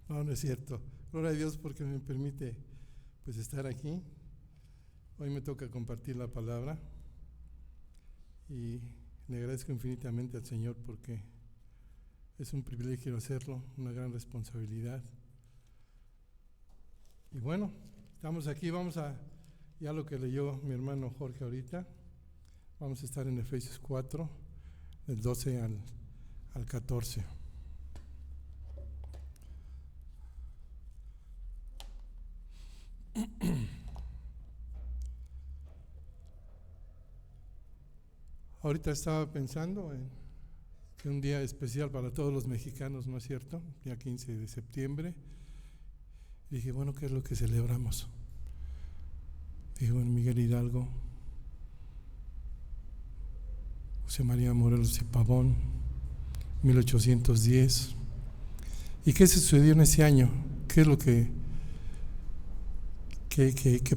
No, no es cierto. Gloria a Dios porque me permite pues estar aquí. Hoy me toca compartir la palabra y le agradezco infinitamente al Señor porque es un privilegio hacerlo, una gran responsabilidad. Y bueno, estamos aquí, vamos a, ya lo que leyó mi hermano Jorge ahorita, vamos a estar en Efesios 4, del 12 al 14. Ahorita estaba pensando en que un día especial para todos los mexicanos, ¿no es cierto? Día 15 de septiembre. Y dije, bueno, ¿qué es lo que celebramos? Dije, bueno, Miguel Hidalgo, José María Morelos y Pavón, 1810. ¿Y qué sucedió en ese año? ¿Qué es lo que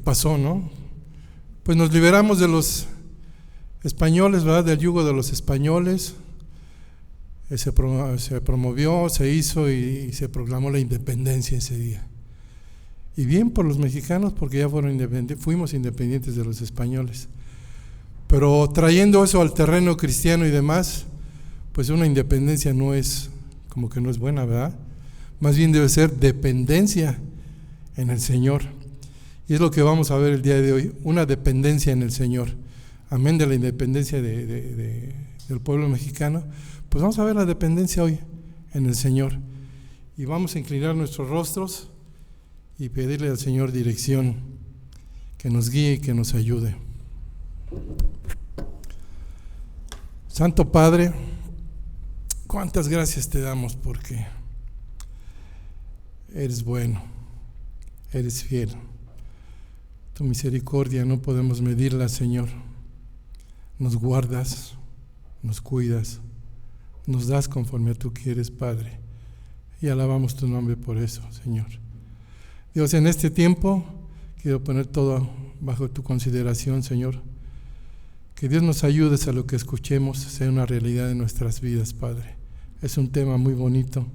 pasó, no? Pues nos liberamos de los españoles, ¿verdad? Del yugo de los españoles. Se promovió, se hizo y se proclamó la independencia ese día. Y bien por los mexicanos porque ya fuimos independientes de los españoles. Pero trayendo eso al terreno cristiano y demás, pues una independencia no es buena, ¿verdad? Más bien debe ser dependencia en el Señor. Y es lo que vamos a ver el día de hoy, una dependencia en el Señor. Amén de la independencia del pueblo mexicano. Pues vamos a ver la dependencia hoy en el Señor. Y vamos a inclinar nuestros rostros y pedirle al Señor dirección, que nos guíe y que nos ayude. Santo Padre, cuántas gracias te damos porque eres bueno, eres fiel. Tu misericordia no podemos medirla, Señor. Nos guardas, nos cuidas, nos das conforme a tú quieres, Padre. Y alabamos tu nombre por eso, Señor. Dios, en este tiempo quiero poner todo bajo tu consideración, Señor. Que Dios nos ayude a lo que escuchemos sea una realidad en nuestras vidas, Padre. Es un tema muy bonito,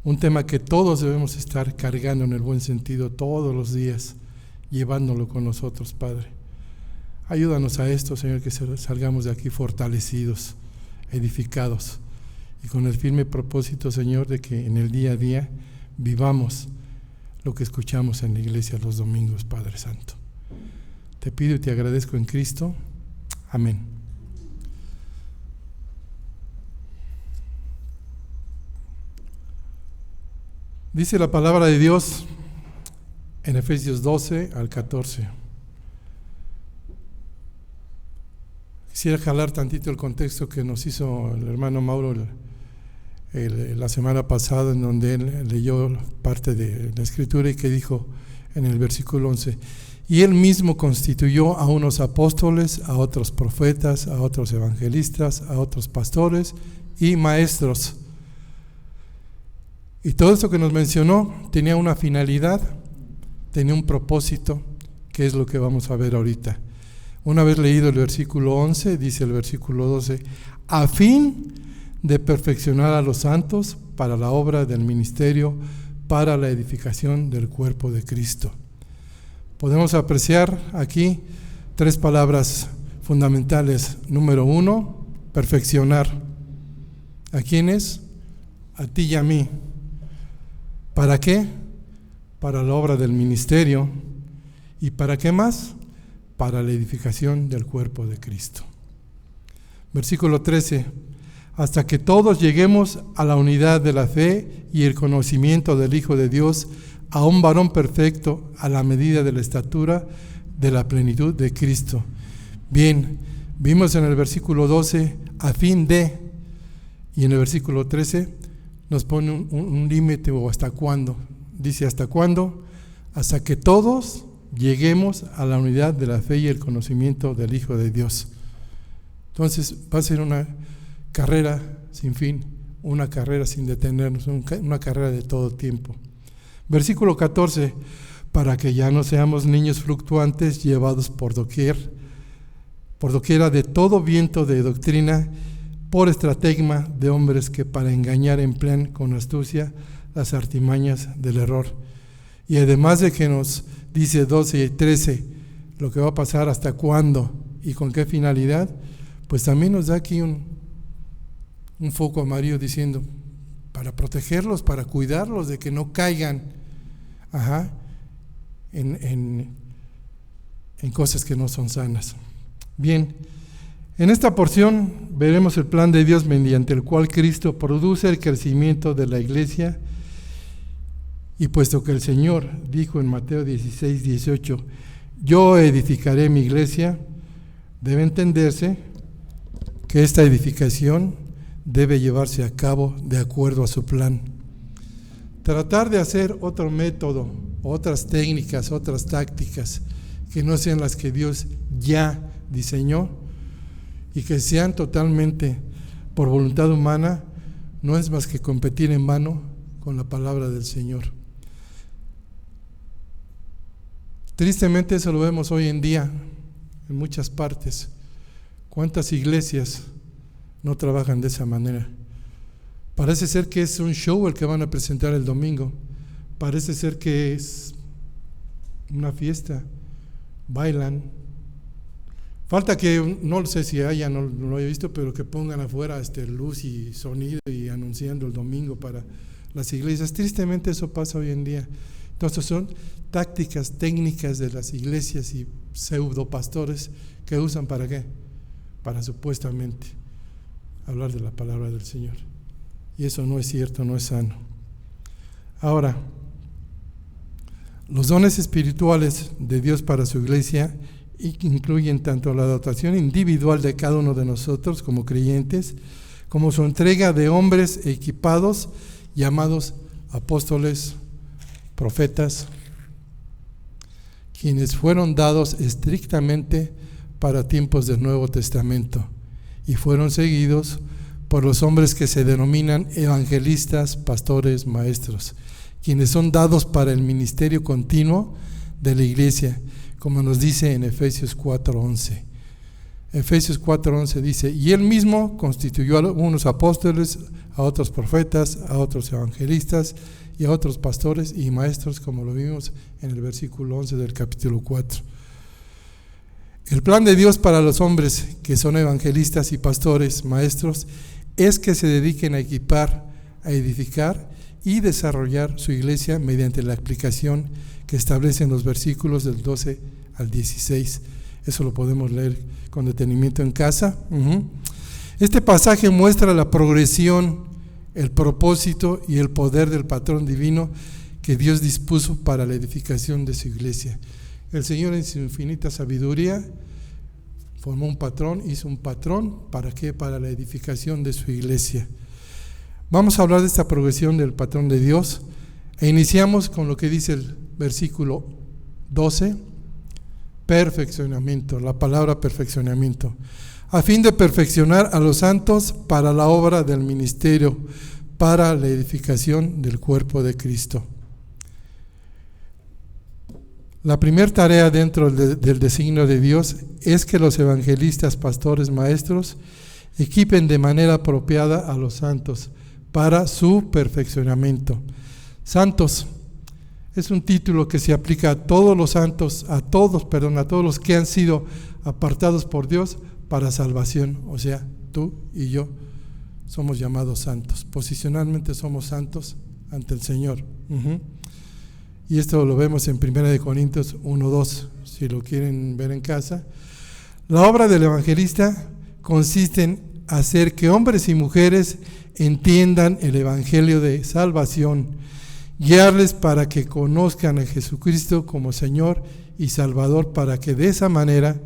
un tema que todos debemos estar cargando en el buen sentido todos los días, llevándolo con nosotros, Padre. Ayúdanos a esto, Señor, que salgamos de aquí fortalecidos, edificados y con el firme propósito, Señor, de que en el día a día vivamos lo que escuchamos en la iglesia los domingos, Padre Santo. Te pido y te agradezco en Cristo. Amén. Dice la palabra de Dios en Efesios 12 al 14. Quisiera jalar tantito el contexto que nos hizo el hermano Mauro la semana pasada, en donde él leyó parte de la Escritura y que dijo en el versículo 11: y él mismo constituyó a unos apóstoles, a otros profetas, a otros evangelistas, a otros pastores y maestros. Y todo esto que nos mencionó tenía una finalidad, tenía un propósito, que es lo que vamos a ver ahorita. Una vez leído el versículo 11, dice el versículo 12: a fin de perfeccionar a los santos para la obra del ministerio, para la edificación del cuerpo de Cristo. Podemos apreciar aquí tres palabras fundamentales. Número 1, perfeccionar. ¿A quiénes? A ti y a mí. ¿Para qué? Para la obra del ministerio. ¿Y para qué más? Para la edificación del cuerpo de Cristo. Versículo 13: hasta que todos lleguemos a la unidad de la fe y el conocimiento del Hijo de Dios, a un varón perfecto, a la medida de la estatura de la plenitud de Cristo. Bien, vimos en el versículo 12, a fin de, y en el versículo 13 nos pone un límite, o hasta cuándo. Dice, ¿hasta cuándo? Hasta que todos lleguemos a la unidad de la fe y el conocimiento del Hijo de Dios. Entonces va a ser una carrera sin fin, una carrera sin detenernos, una carrera de todo tiempo. Versículo 14: para que ya no seamos niños fluctuantes, llevados por doquiera de todo viento de doctrina, por estratagema de hombres que para engañar emplean con astucia las artimañas del error. Y además de que nos dice 12 y 13 lo que va a pasar, hasta cuándo y con qué finalidad, pues también nos da aquí un foco amarillo diciendo, para protegerlos, para cuidarlos de que no caigan en cosas que no son sanas. Bien, en esta porción veremos el plan de Dios mediante el cual Cristo produce el crecimiento de la iglesia. Y puesto que el Señor dijo en Mateo 16, 18, yo edificaré mi iglesia, debe entenderse que esta edificación debe llevarse a cabo de acuerdo a su plan. Tratar de hacer otro método, otras técnicas, otras tácticas que no sean las que Dios ya diseñó y que sean totalmente por voluntad humana, no es más que competir en vano con la palabra del Señor. Tristemente eso lo vemos hoy en día en muchas partes. ¿Cuántas iglesias no trabajan de esa manera? Parece ser que es un show el que van a presentar el domingo. Parece ser que es una fiesta. Bailan. Falta que, no sé si haya, no lo he visto, pero que pongan afuera luz y sonido y anunciando el domingo para las iglesias. Tristemente eso pasa hoy en día. Entonces son tácticas, técnicas de las iglesias y pseudo pastores que usan ¿para qué? Para supuestamente hablar de la palabra del Señor. Y eso no es cierto, no es sano. Ahora, los dones espirituales de Dios para su iglesia incluyen tanto la dotación individual de cada uno de nosotros como creyentes, como su entrega de hombres equipados llamados apóstoles, profetas, quienes fueron dados estrictamente para tiempos del Nuevo Testamento y fueron seguidos por los hombres que se denominan evangelistas, pastores, maestros, quienes son dados para el ministerio continuo de la iglesia, como nos dice en Efesios 4:11. Efesios 4:11 dice, y él mismo constituyó a unos apóstoles, a otros profetas, a otros evangelistas y a otros pastores y maestros, como lo vimos en el versículo 11 del capítulo 4. El plan de Dios para los hombres que son evangelistas y pastores, maestros, es que se dediquen a equipar, a edificar y desarrollar su iglesia mediante la aplicación que establecen los versículos del 12 al 16. Eso lo podemos leer con detenimiento en casa. Este pasaje muestra la progresión, el propósito y el poder del patrón divino que Dios dispuso para la edificación de su iglesia. El Señor en su infinita sabiduría formó un patrón, hizo un patrón, ¿para qué? Para la edificación de su iglesia. Vamos a hablar de esta progresión del patrón de Dios e iniciamos con lo que dice el versículo 12, perfeccionamiento, la palabra perfeccionamiento, a fin de perfeccionar a los santos para la obra del ministerio, para la edificación del cuerpo de Cristo. La primera tarea dentro del designio de Dios es que los evangelistas, pastores, maestros equipen de manera apropiada a los santos para su perfeccionamiento. Santos es un título que se aplica a todos los santos, a todos los que han sido apartados por Dios para salvación. O sea, tú y yo somos llamados santos. Posicionalmente somos santos ante el Señor. Y esto lo vemos en 1 Corintios 1:2, si lo quieren ver en casa. La obra del evangelista consiste en hacer que hombres y mujeres entiendan el evangelio de salvación, guiarles para que conozcan a Jesucristo como Señor y Salvador, para que de esa manera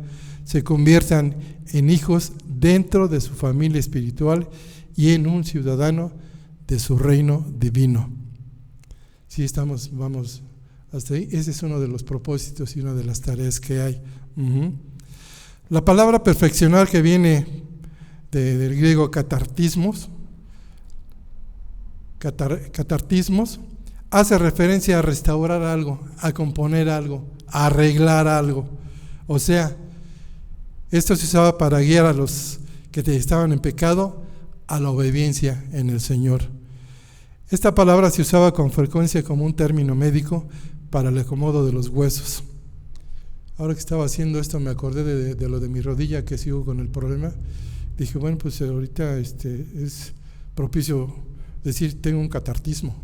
se conviertan en hijos dentro de su familia espiritual y en un ciudadano de su reino divino. Sí, vamos hasta ahí. Ese es uno de los propósitos y una de las tareas que hay. La palabra perfeccionar, que viene del griego catartismos, hace referencia a restaurar algo, a componer algo, a arreglar algo. O sea, esto se usaba para guiar a los que estaban en pecado a la obediencia en el Señor. Esta palabra se usaba con frecuencia como un término médico para el acomodo de los huesos. Ahora que estaba haciendo esto me acordé de lo de mi rodilla, que sigo con el problema. Dije, bueno, pues ahorita es propicio decir tengo un catartismo.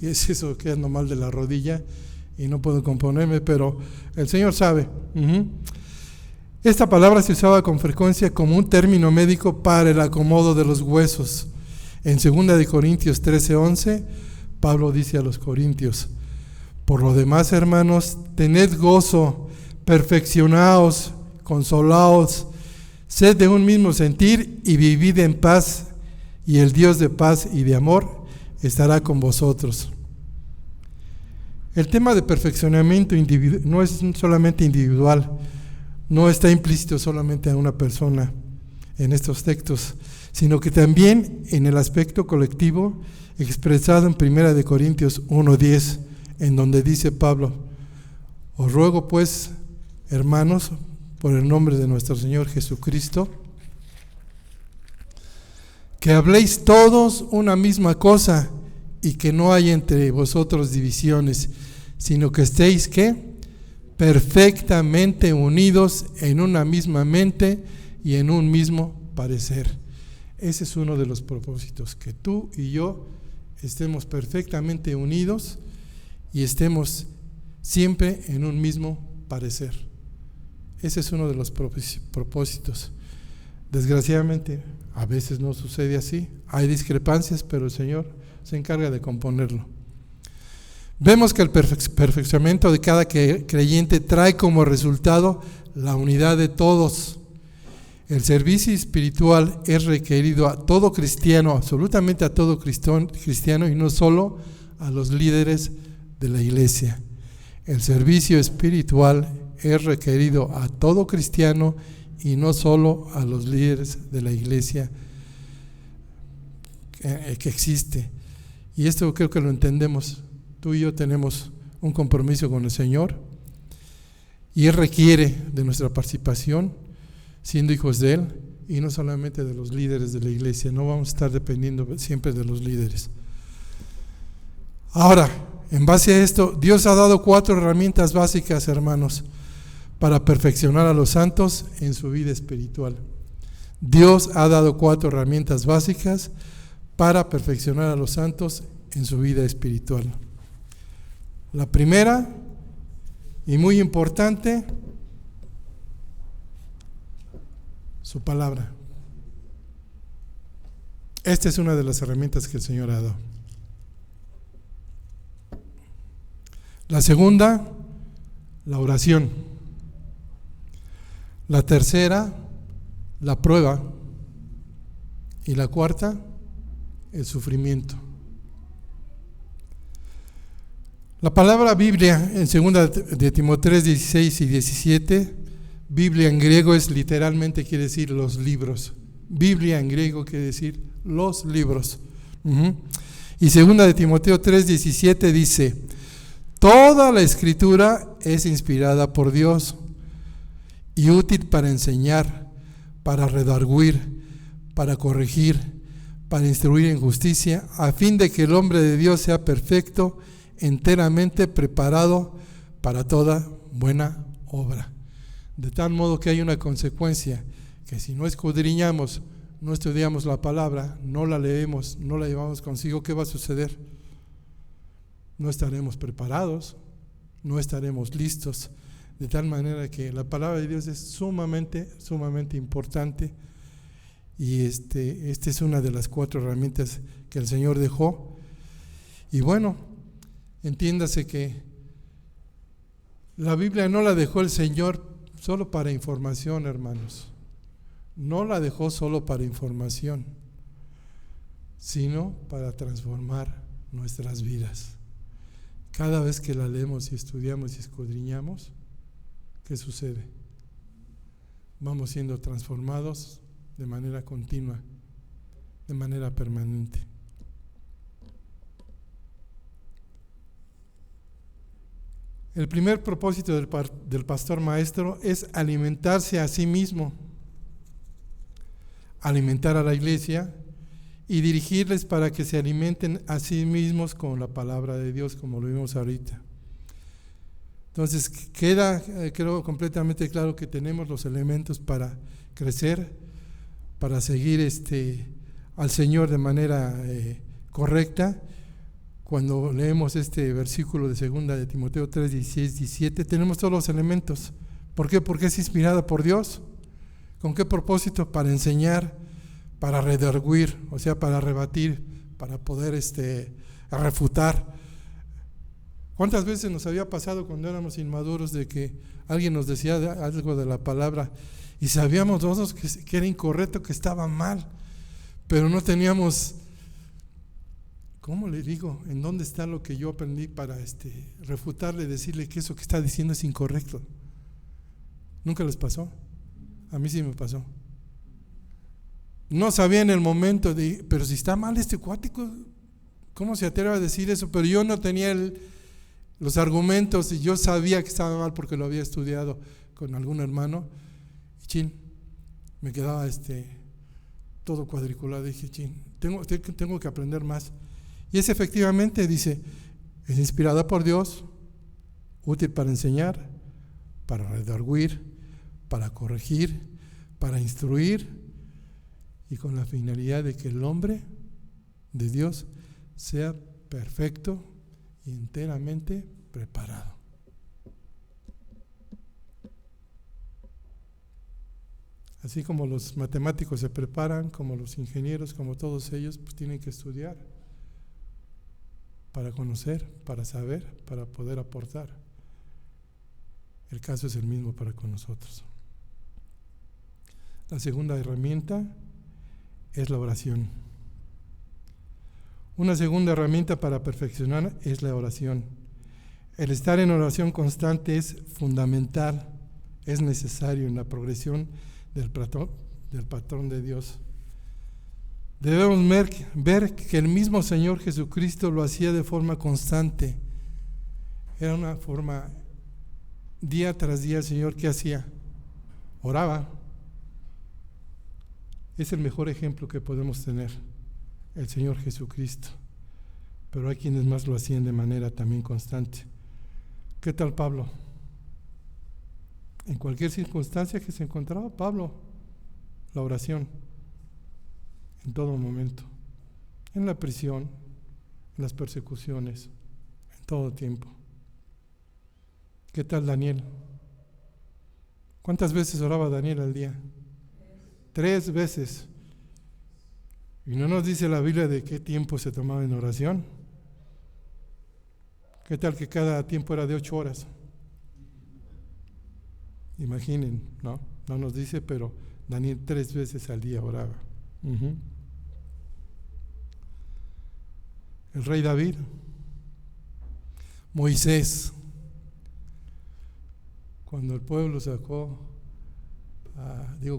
Y es eso que ando mal de la rodilla y no puedo componerme, pero el Señor sabe. Esta palabra se usaba con frecuencia como un término médico para el acomodo de los huesos. En 2 de Corintios 13:11, Pablo dice a los corintios: por lo demás, hermanos, tened gozo, perfeccionaos, consolaos, sed de un mismo sentir y vivid en paz, y el Dios de paz y de amor estará con vosotros. El tema de perfeccionamiento no es solamente individual, no está implícito solamente en una persona en estos textos, sino que también en el aspecto colectivo expresado en 1 de Corintios 1:10, en donde dice Pablo: os ruego pues, hermanos, por el nombre de nuestro Señor Jesucristo, que habléis todos una misma cosa y que no haya entre vosotros divisiones, sino que estéis, ¿qué? Perfectamente unidos en una misma mente y en un mismo parecer. Ese es uno de los propósitos, que tú y yo estemos perfectamente unidos y estemos siempre en un mismo parecer. Ese es uno de los propósitos. Desgraciadamente, a veces no sucede así. Hay discrepancias, pero el Señor se encarga de componerlo. Vemos que el perfeccionamiento de cada creyente trae como resultado la unidad de todos. El servicio espiritual es requerido a todo cristiano, absolutamente a todo cristiano, y no solo a los líderes de la iglesia. El servicio espiritual es requerido a todo cristiano y no solo a los líderes de la iglesia que existe. Y esto creo que lo entendemos. Tú y yo tenemos un compromiso con el Señor y Él requiere de nuestra participación siendo hijos de Él, y no solamente de los líderes de la iglesia. No vamos a estar dependiendo siempre de los líderes. Ahora, en base a esto, Dios ha dado 4 herramientas básicas, hermanos, para perfeccionar a los santos en su vida espiritual. Dios ha dado 4 herramientas básicas para perfeccionar a los santos en su vida espiritual. La primera, y muy importante, su palabra. Esta es una de las herramientas que el Señor ha dado. La segunda, la oración. La tercera, la prueba. Y la cuarta, el sufrimiento. La palabra Biblia en 2 de Timoteo 3:16 y 17, Biblia en griego es literalmente, quiere decir los libros. Biblia en griego quiere decir los libros. Y 2 de Timoteo 3:17 dice: toda la escritura es inspirada por Dios y útil para enseñar, para redarguir, para corregir, para instruir en justicia, a fin de que el hombre de Dios sea perfecto, enteramente preparado para toda buena obra. De tal modo que hay una consecuencia, que si no escudriñamos, no estudiamos la palabra, no la leemos, no la llevamos consigo, ¿qué va a suceder? No estaremos preparados, no estaremos listos, de tal manera que la palabra de Dios es sumamente importante, y esta es una de las 4 herramientas que el Señor dejó. Y bueno, entiéndase que la Biblia no la dejó el Señor solo para información, hermanos. No la dejó solo para información, sino para transformar nuestras vidas. Cada vez que la leemos y estudiamos y escudriñamos, ¿qué sucede? Vamos siendo transformados de manera continua, de manera permanente. El primer propósito del pastor maestro es alimentarse a sí mismo, alimentar a la iglesia y dirigirles para que se alimenten a sí mismos con la palabra de Dios, como lo vimos ahorita. Entonces queda, creo, completamente claro que tenemos los elementos para crecer, para seguir al Señor de manera correcta. Cuando leemos este versículo de 2 de Timoteo 3, 16, 17, tenemos todos los elementos. ¿Por qué? Porque es inspirada por Dios. ¿Con qué propósito? Para enseñar, para redarguir, o sea, para rebatir, para poder refutar. ¿Cuántas veces nos había pasado cuando éramos inmaduros de que alguien nos decía algo de la palabra y sabíamos nosotros que era incorrecto, que estaba mal, pero no teníamos, ¿cómo le digo? ¿En dónde está lo que yo aprendí para refutarle, decirle que eso que está diciendo es incorrecto? ¿Nunca les pasó? A mí sí me pasó. No sabía en el momento pero si está mal este cuático, ¿cómo se atreve a decir eso? Pero yo no tenía los argumentos y yo sabía que estaba mal porque lo había estudiado con algún hermano. Y me quedaba todo cuadriculado. Dije, tengo que aprender más. Y es efectivamente, dice, es inspirada por Dios, útil para enseñar, para redarguir, para corregir, para instruir, y con la finalidad de que el hombre de Dios sea perfecto y enteramente preparado. Así como los matemáticos se preparan, como los ingenieros, como todos ellos, pues tienen que estudiar para conocer, para saber, para poder aportar. El caso es el mismo para con nosotros. La segunda herramienta es la oración. Una segunda herramienta para perfeccionar es la oración. El estar en oración constante es fundamental, es necesario en la progresión del patrón de Dios. Debemos ver que el mismo Señor Jesucristo lo hacía de forma constante. Era una forma, día tras día, el Señor, ¿qué hacía? Oraba. Es el mejor ejemplo que podemos tener, el Señor Jesucristo. Pero hay quienes más lo hacían de manera también constante. ¿Qué tal Pablo? En cualquier circunstancia que se encontraba, Pablo, la oración, en todo momento, en la prisión, en las persecuciones, en todo tiempo. ¿Qué tal Daniel? ¿Cuántas veces oraba Daniel al día? 3 veces. Y no nos dice la Biblia de qué tiempo se tomaba en oración. ¿Qué tal que cada tiempo era de 8 horas? Imaginen, no nos dice, pero Daniel 3 veces al día oraba. El rey David, Moisés, cuando el pueblo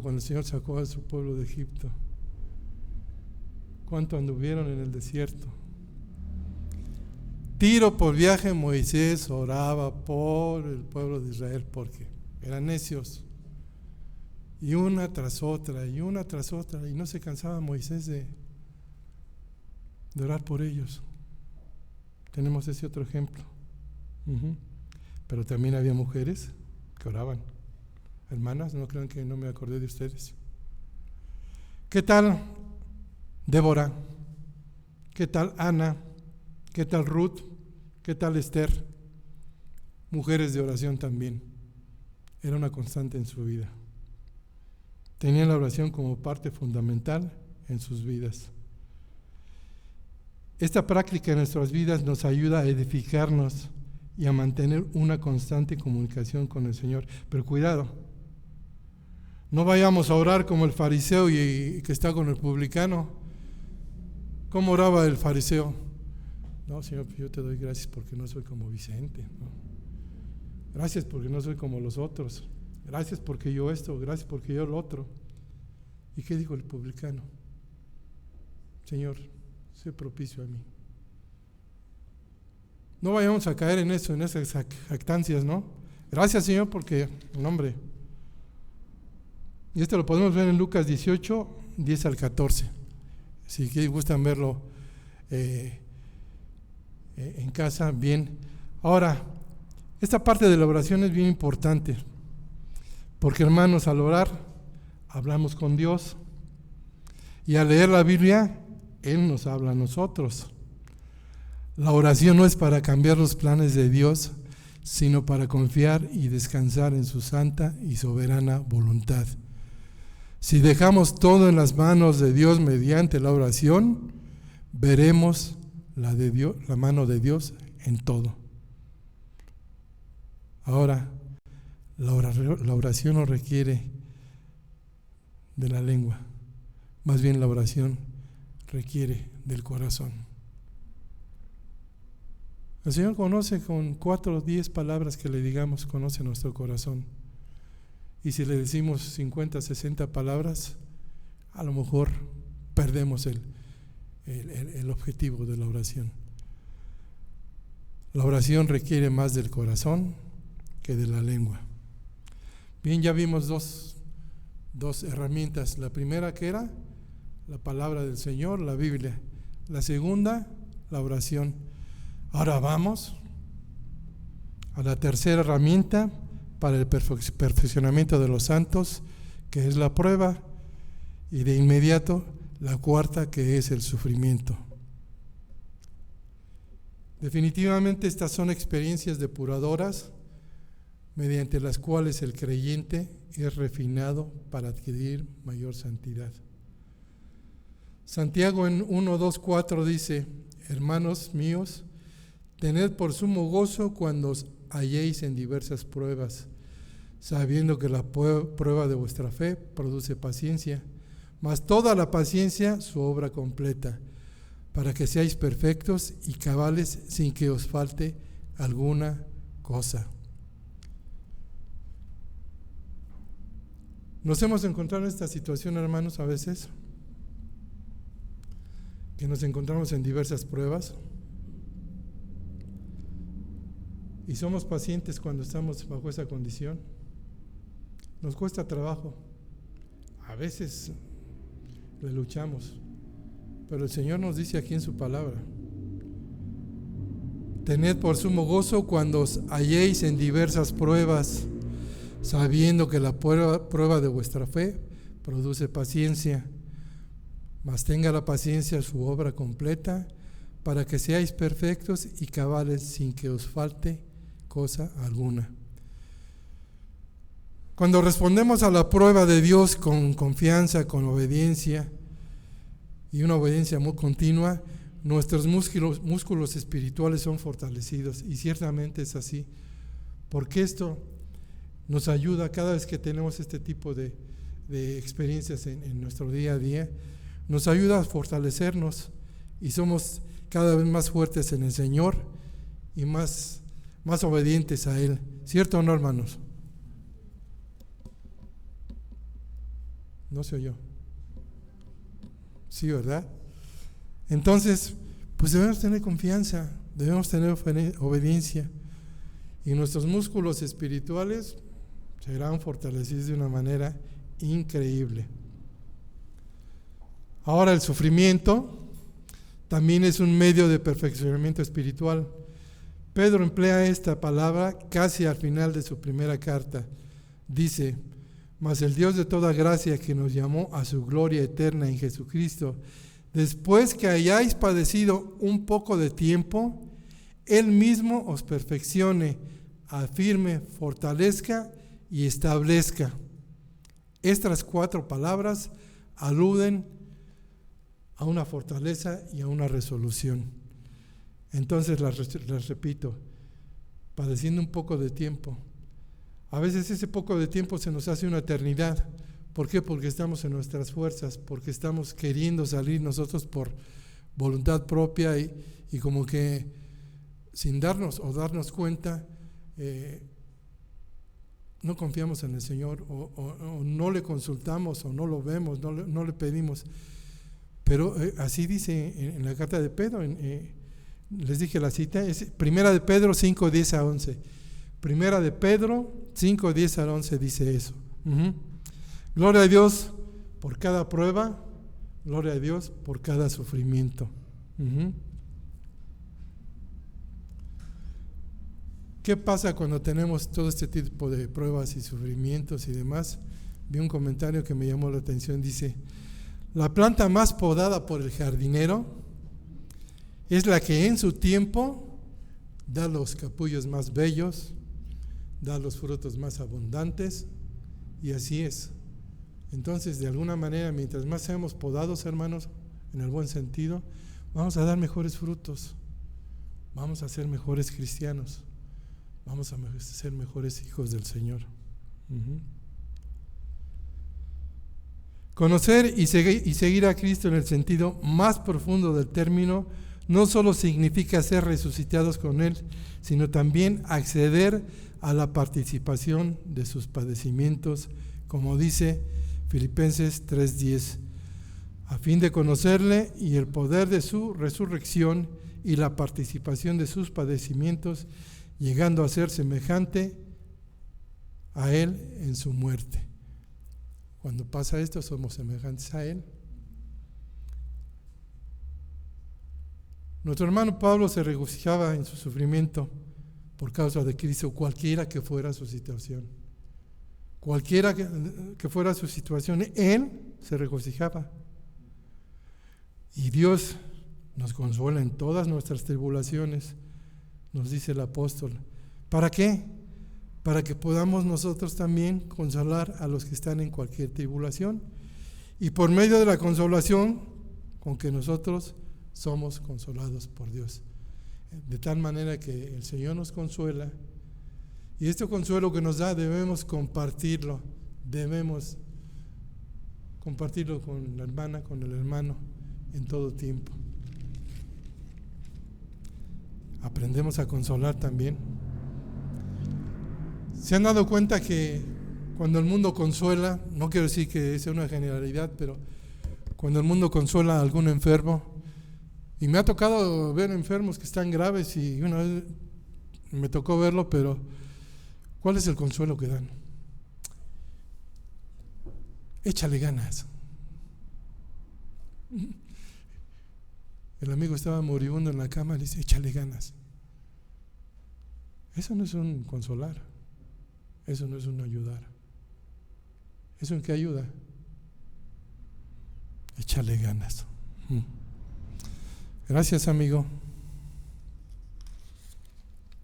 cuando el Señor sacó a su pueblo de Egipto, ¿cuánto anduvieron en el desierto? Tiro por viaje Moisés oraba por el pueblo de Israel porque eran necios, y una tras otra, y no se cansaba Moisés de orar por ellos. Tenemos ese otro ejemplo. Pero también había mujeres que oraban. Hermanas, no crean que no me acordé de ustedes. ¿Qué tal Débora? ¿Qué tal Ana? ¿Qué tal Ruth? ¿Qué tal Esther? Mujeres de oración también. Era una constante en su vida. Tenían la oración como parte fundamental en sus vidas. Esta práctica en nuestras vidas nos ayuda a edificarnos y a mantener una constante comunicación con el Señor. Pero cuidado, no vayamos a orar como el fariseo y que está con el publicano. ¿Cómo oraba el fariseo? No, Señor, yo te doy gracias porque no soy como Vicente, ¿no? Gracias porque no soy como los otros. Gracias porque yo esto, gracias porque yo lo otro. ¿Y qué dijo el publicano? Señor, sé propicio a mí. No vayamos a caer en eso, en esas jactancias, ¿no? Gracias, Señor, porque, hombre. Y esto lo podemos ver en Lucas 18, 10 al 14. Si gustan verlo en casa, bien. Ahora, esta parte de la oración es bien importante, porque hermanos, al orar, hablamos con Dios, y al leer la Biblia, Él nos habla a nosotros. La oración no es para cambiar los planes de Dios, sino para confiar y descansar en su santa y soberana voluntad. Si dejamos todo en las manos de Dios mediante la oración, veremos la mano de Dios en todo. Ahora, la oración no requiere de la lengua, más bien la oración requiere del corazón. El Señor conoce con 4 o 10 palabras que le digamos, conoce nuestro corazón. Y si le decimos 50, 60 palabras, a lo mejor perdemos el objetivo de la oración. La oración requiere más del corazón que de la lengua. Bien, ya vimos dos herramientas. La primera, que era la palabra del Señor, la Biblia. La segunda, la oración. Ahora vamos a la tercera herramienta para el perfeccionamiento de los santos, que es la prueba, y de inmediato la cuarta, que es el sufrimiento. Definitivamente estas son experiencias depuradoras mediante las cuales el creyente es refinado para adquirir mayor santidad. Santiago en 1, 2, 4 dice: hermanos míos, tened por sumo gozo cuando os halléis en diversas pruebas, sabiendo que la prueba de vuestra fe produce paciencia, mas toda la paciencia su obra completa, para que seáis perfectos y cabales sin que os falte alguna cosa. Nos hemos encontrado en esta situación, hermanos, a veces, que nos encontramos en diversas pruebas, y somos pacientes cuando estamos bajo esa condición. Nos cuesta trabajo, a veces le luchamos, pero el Señor nos dice aquí en su palabra: tened por sumo gozo cuando os halléis en diversas pruebas, sabiendo que la prueba de vuestra fe produce paciencia, mas tenga la paciencia su obra completa, para que seáis perfectos y cabales sin que os falte cosa alguna. Cuando respondemos a la prueba de Dios con confianza, con obediencia, y una obediencia muy continua, nuestros músculos espirituales son fortalecidos, y ciertamente es así, porque esto nos ayuda cada vez que tenemos este tipo de experiencias en nuestro día a día, nos ayuda a fortalecernos, y somos cada vez más fuertes en el Señor y más obedientes a Él. ¿Cierto o no, hermanos? No se oyó. Sí, ¿verdad? Entonces, pues debemos tener confianza, debemos tener obediencia, y nuestros músculos espirituales serán fortalecidos de una manera increíble. Ahora, el sufrimiento también es un medio de perfeccionamiento espiritual. Pedro emplea esta palabra casi al final de su primera carta. Dice: mas el Dios de toda gracia, que nos llamó a su gloria eterna en Jesucristo, después que hayáis padecido un poco de tiempo, Él mismo os perfeccione, afirme, fortalezca y establezca. Estas 4 palabras aluden a una fortaleza y a una resolución. Entonces las repito: padeciendo un poco de tiempo. A veces ese poco de tiempo se nos hace una eternidad. ¿Por qué? Porque estamos en nuestras fuerzas, porque estamos queriendo salir nosotros por voluntad propia, y como que sin darnos cuenta, no confiamos en el Señor, o no le consultamos, o no lo vemos, no le pedimos. Pero así dice en la carta de Pedro, les dije la cita, es Primera de Pedro 5, 10 a 11. Primera de Pedro 5, 10 a 11 dice eso. Gloria a Dios por cada prueba, Gloria a Dios por cada sufrimiento. ¿Qué pasa cuando tenemos todo este tipo de pruebas y sufrimientos y demás? Vi un comentario que me llamó la atención, dice: la planta más podada por el jardinero es la que en su tiempo da los capullos más bellos, da los frutos más abundantes, y así es. Entonces, de alguna manera, mientras más seamos podados, hermanos, en el buen sentido, vamos a dar mejores frutos, vamos a ser mejores cristianos, vamos a ser mejores hijos del Señor. Conocer y seguir a Cristo en el sentido más profundo del término no solo significa ser resucitados con Él, sino también acceder a la participación de sus padecimientos, como dice Filipenses 3:10, a fin de conocerle y el poder de su resurrección y la participación de sus padecimientos, llegando a ser semejante a Él en su muerte. Cuando pasa esto, somos semejantes a Él. Nuestro hermano Pablo se regocijaba en su sufrimiento por causa de Cristo, cualquiera que fuera su situación. Cualquiera que fuera su situación, él se regocijaba. Y Dios nos consuela en todas nuestras tribulaciones, nos dice el apóstol. ¿Para qué? Para que podamos nosotros también consolar a los que están en cualquier tribulación. Y por medio de la consolación con que nosotros somos consolados por Dios. De tal manera que el Señor nos consuela, y este consuelo que nos da debemos compartirlo con la hermana, con el hermano, en todo tiempo. Aprendemos a consolar también. ¿Se han dado cuenta que cuando el mundo consuela, no quiero decir que sea una generalidad, pero cuando el mundo consuela a algún enfermo, y me ha tocado ver enfermos que están graves, y una vez me tocó verlo, pero ¿cuál es el consuelo que dan? Échale ganas. El amigo estaba moribundo en la cama y le dice: échale ganas. Eso no es un consolar, eso no es un ayudar. ¿Eso en qué ayuda? Échale ganas. Gracias, amigo.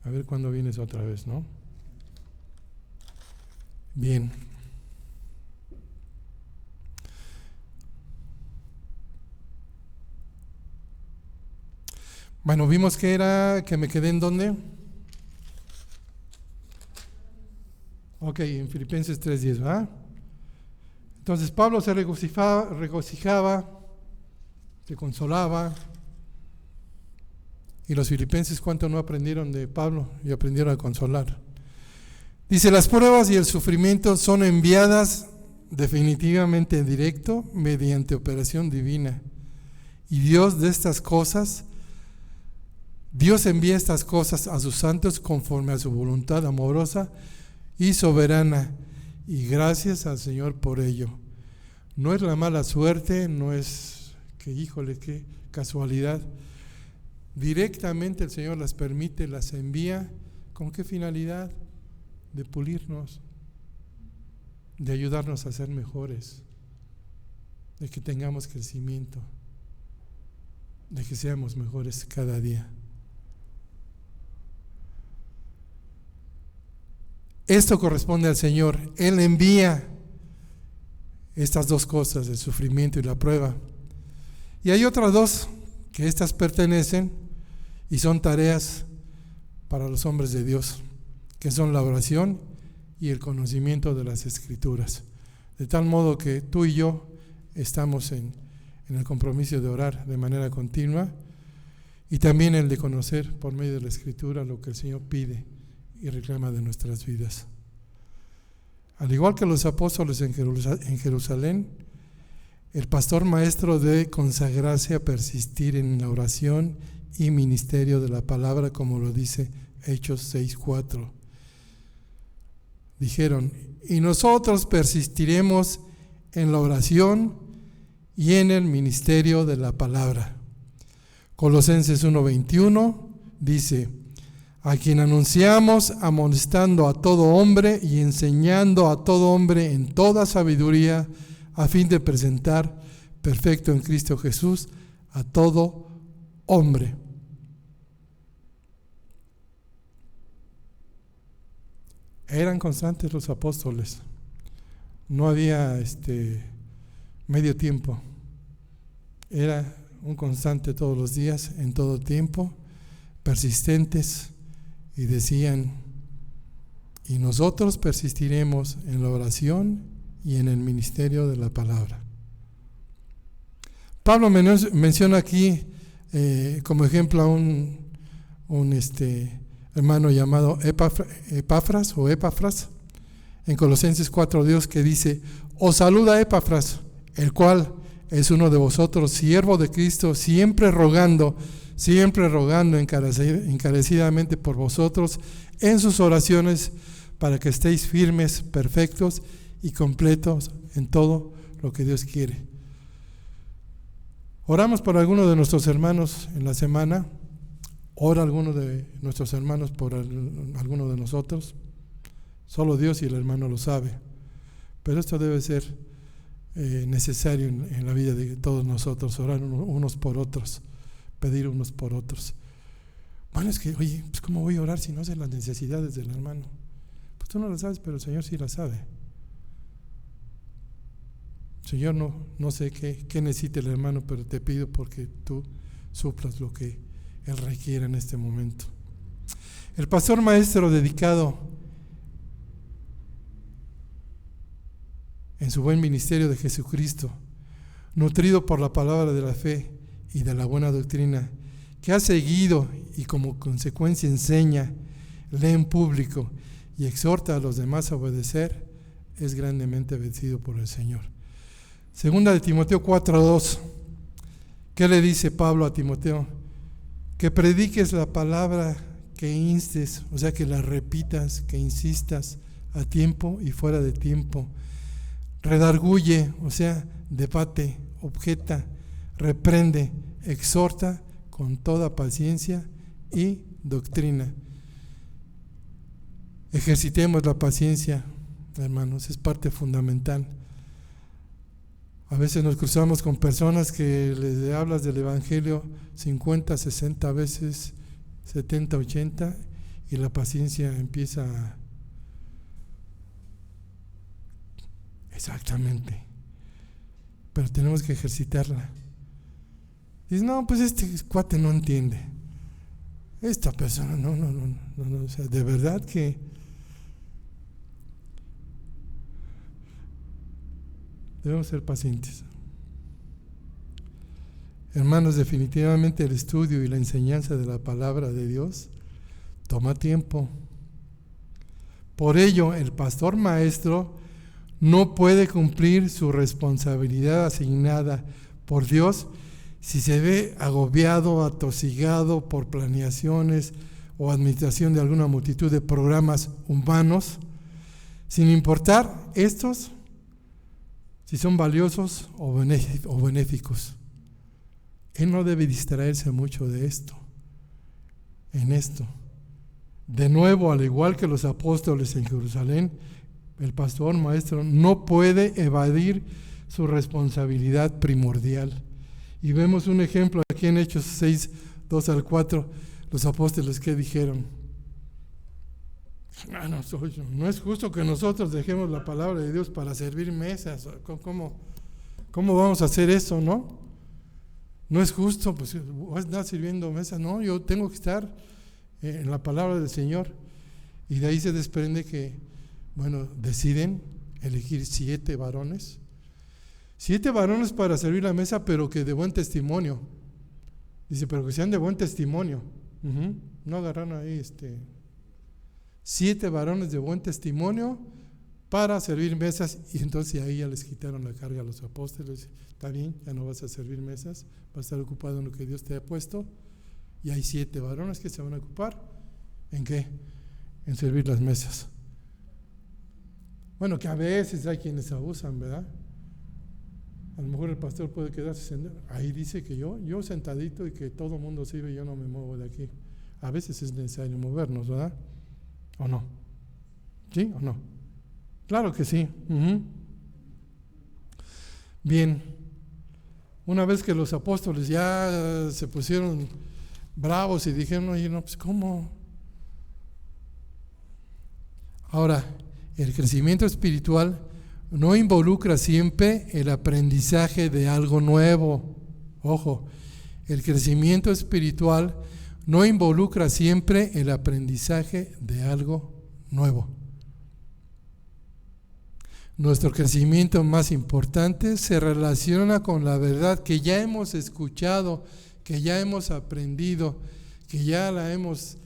A ver cuándo vienes otra vez, ¿no? Bien. Bueno, vimos que era que me quedé en dónde. Ok, en Filipenses 3:10, ¿verdad? Entonces Pablo se regocijaba, se consolaba. Y los filipenses, ¿cuánto no aprendieron de Pablo? Y aprendieron a consolar. Dice: las pruebas y el sufrimiento son enviadas definitivamente en directo mediante operación divina. Y Dios envía estas cosas a sus santos conforme a su voluntad amorosa y soberana. Y gracias al Señor por ello. No es la mala suerte, no es que, híjole, qué casualidad. Directamente el Señor las permite, las envía. ¿Con qué finalidad? De pulirnos, de ayudarnos a ser mejores, de que tengamos crecimiento, de que seamos mejores cada día. Esto corresponde al Señor. Él envía estas dos cosas, el sufrimiento y la prueba. Y hay otras dos que estas pertenecen y son tareas para los hombres de Dios, que son la oración y el conocimiento de las Escrituras. De tal modo que tú y yo estamos en el compromiso de orar de manera continua, y también el de conocer por medio de la Escritura lo que el Señor pide y reclama de nuestras vidas. Al igual que los apóstoles en Jerusalén, el pastor maestro debe consagrarse a persistir en la oración y ministerio de la palabra, como lo dice Hechos 6:4. Dijeron: y nosotros persistiremos en la oración y en el ministerio de la palabra. Colosenses 1:21 dice: a quien anunciamos amonestando a todo hombre y enseñando a todo hombre en toda sabiduría, a fin de presentar perfecto en Cristo Jesús a todo hombre. Eran constantes los apóstoles. No había medio tiempo. Era un constante todos los días, en todo tiempo, persistentes, y decían: y nosotros persistiremos en la oración y en el ministerio de la palabra. Pablo menciona aquí como ejemplo a un hermano llamado Epafras en Colosenses 4:2, que dice: os saluda Epafras, el cual es uno de vosotros, siervo de Cristo, siempre rogando encarecidamente por vosotros en sus oraciones, para que estéis firmes, perfectos y completos en todo lo que Dios quiere. Oramos por alguno de nuestros hermanos en la semana. Ora alguno de nuestros hermanos por alguno de nosotros. Solo Dios y el hermano lo sabe. Pero esto debe ser necesario en la vida de todos nosotros, orar unos por otros, pedir unos por otros. Bueno, es que, oye, pues ¿cómo voy a orar si no sé las necesidades del hermano? Pues tú no las sabes, pero el Señor sí las sabe. Señor, no sé qué necesita el hermano, pero te pido porque tú suplas lo que él requiere en este momento. El pastor maestro, dedicado en su buen ministerio de Jesucristo, nutrido por la palabra de la fe y de la buena doctrina, que ha seguido y como consecuencia enseña, lee en público y exhorta a los demás a obedecer, es grandemente bendecido por el Señor. Segunda de Timoteo 4:2. ¿Qué le dice Pablo a Timoteo? Que prediques la palabra, que instes, o sea, que la repitas, que insistas a tiempo y fuera de tiempo. Redarguye, o sea, debate, objeta, reprende, exhorta con toda paciencia y doctrina. Ejercitemos la paciencia, hermanos, es parte fundamental. A veces nos cruzamos con personas que les hablas del Evangelio 50, 60 veces, 70, 80, y la paciencia empieza a... Exactamente. Pero tenemos que ejercitarla. Dices, no, pues este cuate no entiende. Esta persona, no. O sea, de verdad que debemos ser pacientes. Hermanos, definitivamente el estudio y la enseñanza de la palabra de Dios toma tiempo. Por ello, el pastor maestro no puede cumplir su responsabilidad asignada por Dios si se ve agobiado, atosigado por planeaciones o administración de alguna multitud de programas humanos, sin importar estos si son valiosos o benéficos. Él no debe distraerse mucho de esto, en esto. De nuevo, al igual que los apóstoles en Jerusalén, el pastor maestro no puede evadir su responsabilidad primordial. Y vemos un ejemplo aquí en Hechos 6, 2 al 4, los apóstoles que dijeron: no es justo que nosotros dejemos la palabra de Dios para servir mesas. ¿Cómo vamos a hacer eso, no? No es justo, pues vas a estar sirviendo mesas. No, yo tengo que estar en la palabra del Señor. Y de ahí se desprende que, deciden elegir 7 varones. 7 varones para servir la mesa, pero que de buen testimonio. Dice, pero que sean de buen testimonio. No agarraron ahí 7 varones de buen testimonio para servir mesas. Y entonces ahí ya les quitaron la carga a los apóstoles. Está bien, ya no vas a servir mesas, vas a estar ocupado en lo que Dios te ha puesto. Y hay 7 varones que se van a ocupar. ¿En qué? En servir las mesas. Bueno, que a veces hay quienes abusan, ¿verdad? A lo mejor el pastor puede quedarse sentado. Ahí dice que yo sentadito y que todo el mundo sirve y yo no me muevo de aquí. A veces es necesario movernos, ¿verdad? ¿O no? ¿Sí o no? Claro que sí. Bien, una vez que los apóstoles ya se pusieron bravos y dijeron, oye, no, pues ¿cómo? Ahora, el crecimiento espiritual no involucra siempre el aprendizaje de algo nuevo. Ojo, el crecimiento espiritual no involucra siempre el aprendizaje de algo nuevo. Nuestro crecimiento más importante se relaciona con la verdad que ya hemos escuchado, que ya hemos aprendido, que ya la hemos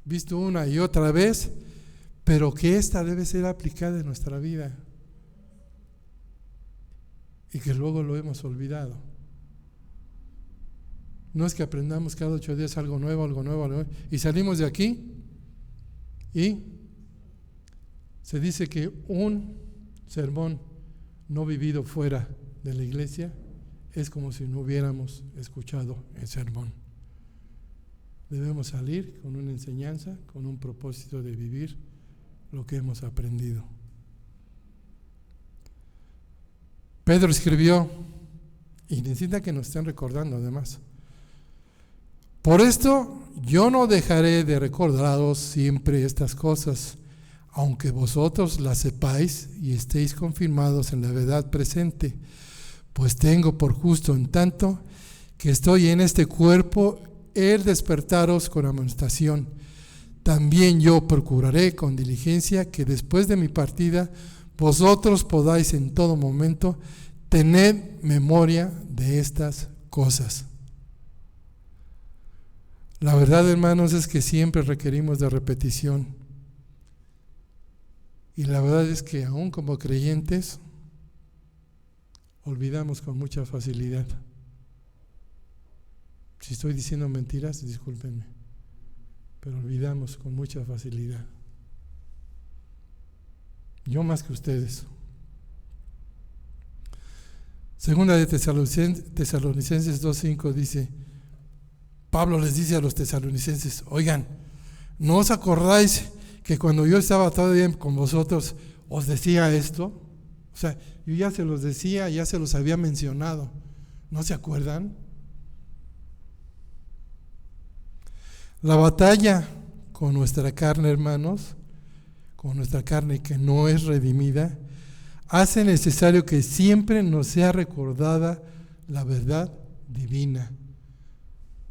visto una y otra vez, pero que esta debe ser aplicada en nuestra vida y que luego lo hemos olvidado. No es que aprendamos cada 8 días algo nuevo, y salimos de aquí y se dice que un sermón no vivido fuera de la iglesia es como si no hubiéramos escuchado el sermón. Debemos salir con una enseñanza, con un propósito de vivir lo que hemos aprendido. Pedro escribió, y necesita que nos estén recordando además: por esto yo no dejaré de recordaros siempre estas cosas, aunque vosotros las sepáis y estéis confirmados en la verdad presente, pues tengo por justo, en tanto que estoy en este cuerpo, el despertaros con amonestación. También yo procuraré con diligencia que después de mi partida vosotros podáis en todo momento tener memoria de estas cosas. La verdad, hermanos, es que siempre requerimos de repetición. Y la verdad es que aún como creyentes olvidamos con mucha facilidad. Si estoy diciendo mentiras, discúlpenme, pero olvidamos con mucha facilidad. Yo más que ustedes. Segunda de Tesalonicenses 2:5 dice, Pablo les dice a los tesalonicenses, oigan, ¿no os acordáis que cuando yo estaba todavía con vosotros os decía esto? O sea, yo ya se los decía, ya se los había mencionado. ¿No se acuerdan? La batalla con nuestra carne, hermanos, con nuestra carne que no es redimida, hace necesario que siempre nos sea recordada la verdad divina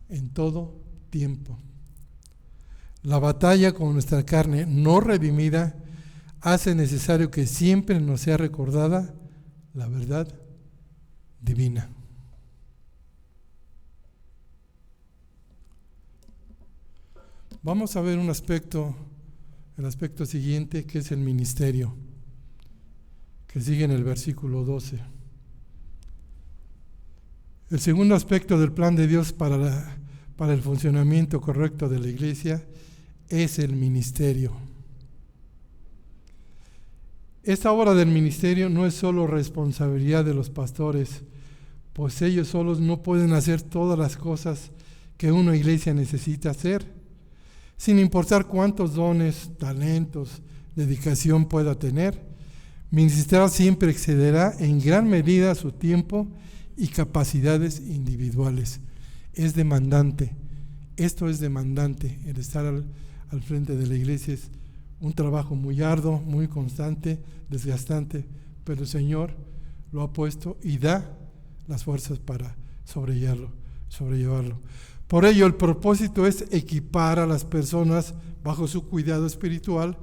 en todo tiempo. La batalla con nuestra carne no redimida hace necesario que siempre nos sea recordada la verdad divina. Vamos a ver un aspecto, el aspecto siguiente, que es el ministerio, que sigue en el versículo 12. El segundo aspecto del plan de Dios para el funcionamiento correcto de la iglesia es el ministerio. Esta obra del ministerio no es solo responsabilidad de los pastores, pues ellos solos no pueden hacer todas las cosas que una iglesia necesita hacer, sin importar cuántos dones, talentos, dedicación pueda tener. Ministrar siempre excederá en gran medida su tiempo y capacidades individuales. Es demandante. Esto es demandante. El estar al frente de la iglesia es un trabajo muy arduo, muy constante, desgastante, pero el Señor lo ha puesto y da las fuerzas para sobrellevarlo. Por ello, el propósito es equipar a las personas bajo su cuidado espiritual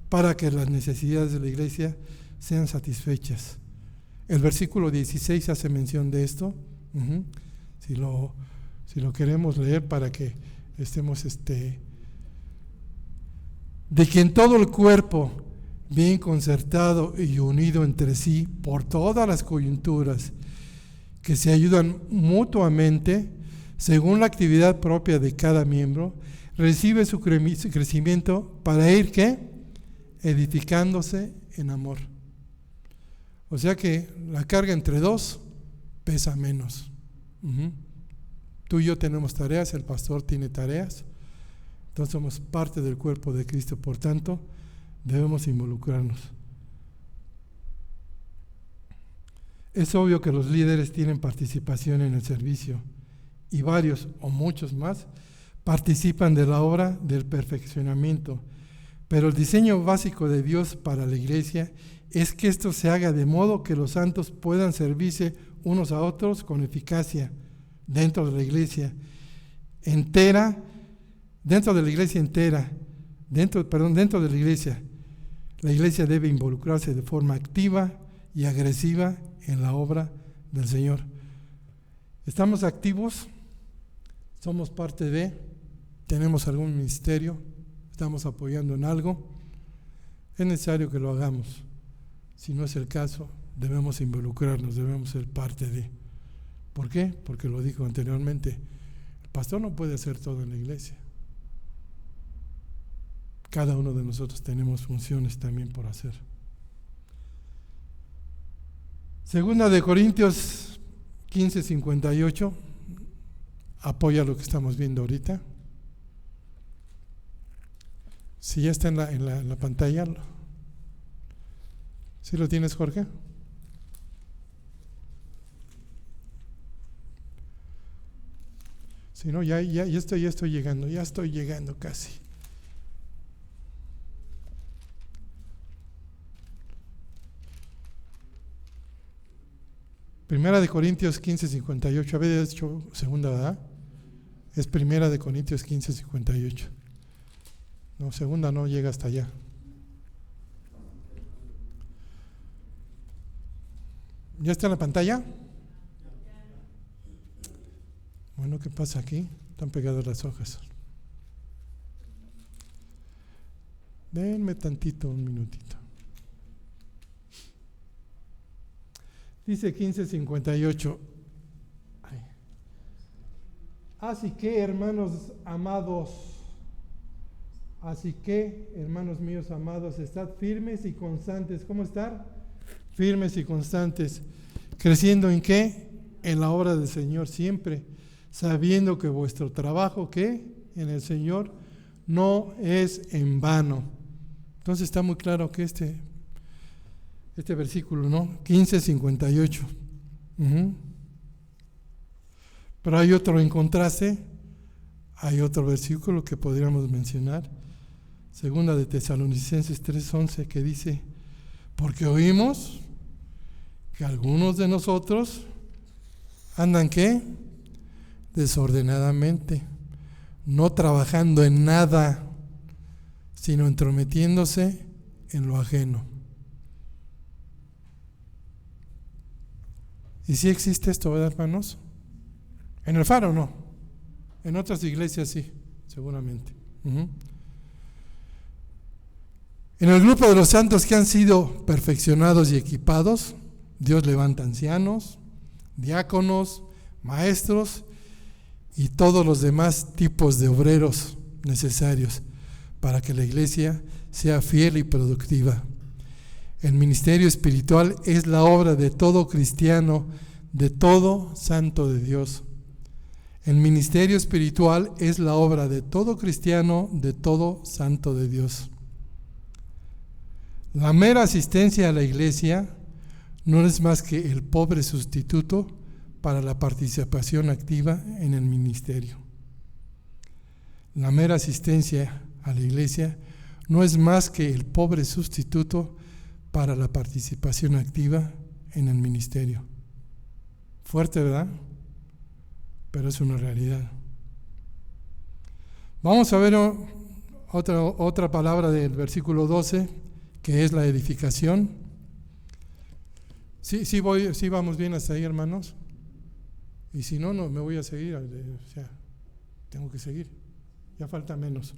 para que las necesidades de la iglesia sean satisfechas. El versículo 16 hace mención de esto. Si lo queremos leer para que estemos de que en todo el cuerpo, bien concertado y unido entre sí por todas las coyunturas, que se ayudan mutuamente según la actividad propia de cada miembro, recibe su crecimiento para ir, ¿qué? Edificándose en amor. O sea que la carga entre dos pesa menos. Tú y yo tenemos tareas, el pastor tiene tareas, entonces somos parte del cuerpo de Cristo, por tanto, debemos involucrarnos. Es obvio que los líderes tienen participación en el servicio y varios o muchos más participan de la obra del perfeccionamiento, pero el diseño básico de Dios para la iglesia es que esto se haga de modo que los santos puedan servirse unos a otros con eficacia dentro de la iglesia entera, dentro de la iglesia. La iglesia debe involucrarse de forma activa y agresiva en la obra del Señor. ¿Estamos activos? ¿Somos parte de? ¿Tenemos algún ministerio? ¿Estamos apoyando en algo? Es necesario que lo hagamos. Si no es el caso, debemos involucrarnos, debemos ser parte de. ¿Por qué? Porque lo dijo anteriormente, el pastor no puede hacer todo en la iglesia. Cada uno de nosotros tenemos funciones también por hacer. Segunda de Corintios 15:58 apoya lo que estamos viendo ahorita. Si ya está en la pantalla, ¿sí lo tienes, Jorge? Si no, ya estoy llegando casi. Primera de Corintios 15:58, había hecho segunda, ¿verdad? Es Primera de Corintios 15:58. No, segunda no llega hasta allá. ¿Ya está en la pantalla? Bueno, ¿qué pasa aquí? Están pegadas las hojas. Denme tantito, un minutito. Dice 15:58. Así que, hermanos míos amados, estad firmes y constantes. ¿Cómo estar? Firmes y constantes. ¿Creciendo en qué? En la obra del Señor siempre, sabiendo que vuestro trabajo, ¿qué? En el Señor no es en vano. Entonces está muy claro que este versículo, ¿no? 15:58. Pero hay otro en contraste, hay otro versículo que podríamos mencionar, segunda de Tesalonicenses 3:11, que dice, porque oímos que algunos de nosotros andan, ¿qué? Desordenadamente, no trabajando en nada, sino entrometiéndose en lo ajeno. ¿Y si existe esto, verdad, hermanos? En el Faro no, en otras iglesias sí, seguramente. En el grupo de los santos que han sido perfeccionados y equipados, Dios levanta ancianos, diáconos, maestros y todos los demás tipos de obreros necesarios para que la iglesia sea fiel y productiva. El ministerio espiritual es la obra de todo cristiano, de todo santo de Dios. El ministerio espiritual es la obra de todo cristiano, de todo santo de Dios. La mera asistencia a la iglesia no es más que el pobre sustituto para la participación activa en el ministerio. La mera asistencia a la iglesia no es más que el pobre sustituto para la participación activa en el ministerio. Fuerte, ¿verdad? Pero es una realidad. Vamos a ver otra palabra del versículo 12, que es la edificación. Sí vamos bien hasta ahí, hermanos. Y si no, me voy a seguir. O sea, tengo que seguir. Ya falta menos.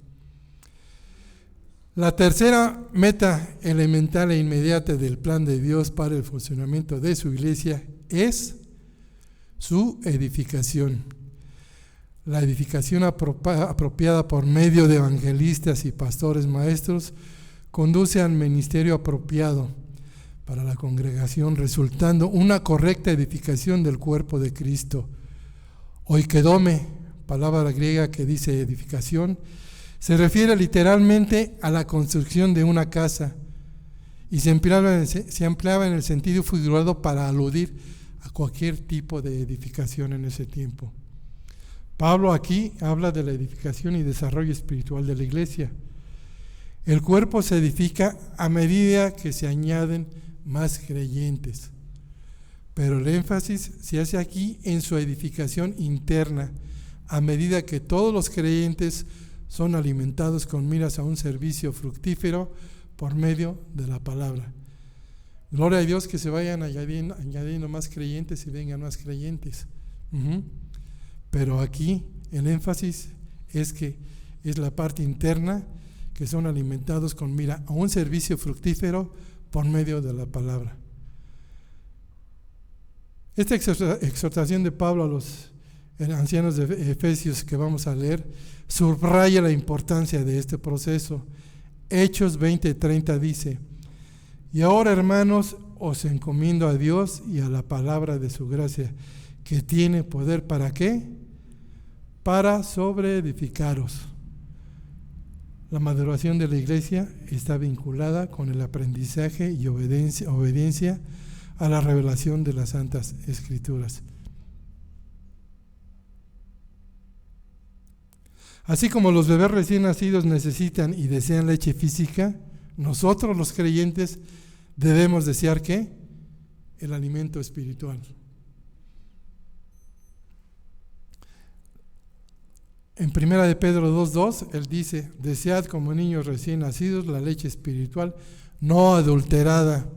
La tercera meta elemental e inmediata del plan de Dios para el funcionamiento de su iglesia es su edificación. La edificación apropiada por medio de evangelistas y pastores maestros conduce al ministerio apropiado para la congregación, resultando una correcta edificación del cuerpo de Cristo. Oikedome, palabra griega que dice edificación, se refiere literalmente a la construcción de una casa y se empleaba en el sentido figurado para aludir a cualquier tipo de edificación en ese tiempo. Pablo aquí habla de la edificación y desarrollo espiritual de la iglesia. El cuerpo se edifica a medida que se añaden más creyentes, pero el énfasis se hace aquí en su edificación interna, a medida que todos los creyentes son alimentados con miras a un servicio fructífero por medio de la palabra. Gloria a Dios que se vayan añadiendo más creyentes y vengan más creyentes. Pero aquí el énfasis es que es la parte interna, que son alimentados con mira a un servicio fructífero por medio de la palabra. Esta exhortación de Pablo a los ancianos de Efesios que vamos a leer subraya la importancia de este proceso. Hechos 20:30 dice: y ahora, hermanos, os encomiendo a Dios y a la palabra de su gracia, que tiene poder ¿para qué? Para sobreedificaros. La maduración de la iglesia está vinculada con el aprendizaje y obediencia a la revelación de las Santas Escrituras. Así como los bebés recién nacidos necesitan y desean leche física, nosotros los creyentes debemos desear ¿qué? El alimento espiritual. En 1 de Pedro 2:2, él dice: desead como niños recién nacidos la leche espiritual no adulterada.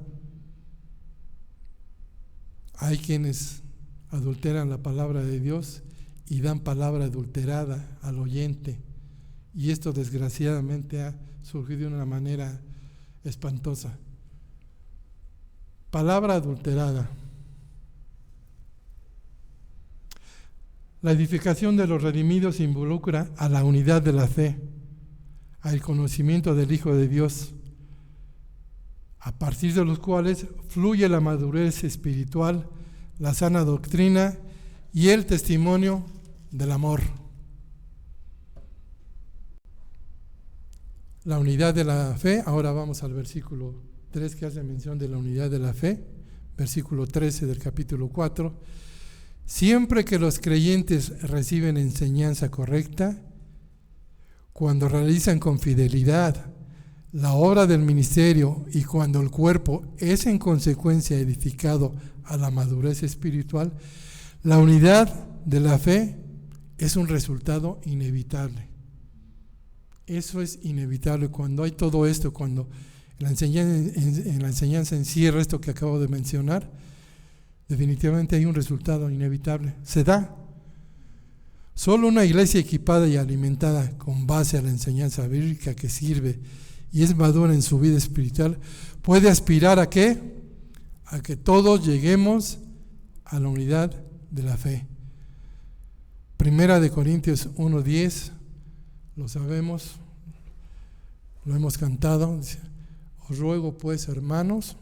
Hay quienes adulteran la palabra de Dios y dan palabra adulterada al oyente, y esto desgraciadamente ha surgido de una manera espantosa. Palabra adulterada. La edificación de los redimidos involucra a la unidad de la fe, al conocimiento del Hijo de Dios, a partir de los cuales fluye la madurez espiritual, la sana doctrina y el testimonio del amor. La unidad de la fe, ahora vamos al versículo 3 que hace mención de la unidad de la fe, versículo 13 del capítulo 4. Siempre que los creyentes reciben enseñanza correcta, cuando realizan con fidelidad la obra del ministerio y cuando el cuerpo es en consecuencia edificado a la madurez espiritual, la unidad de la fe es un resultado inevitable. Eso es inevitable. Cuando hay todo esto, cuando en la enseñanza encierra esto que acabo de mencionar, definitivamente hay un resultado inevitable. Se da. Solo una iglesia equipada y alimentada con base a la enseñanza bíblica que sirve y es madura en su vida espiritual puede aspirar ¿a qué? A que todos lleguemos a la unidad de la fe. 1 de Corintios 1:10, lo sabemos, lo hemos cantado. Dice: os ruego pues, hermanos,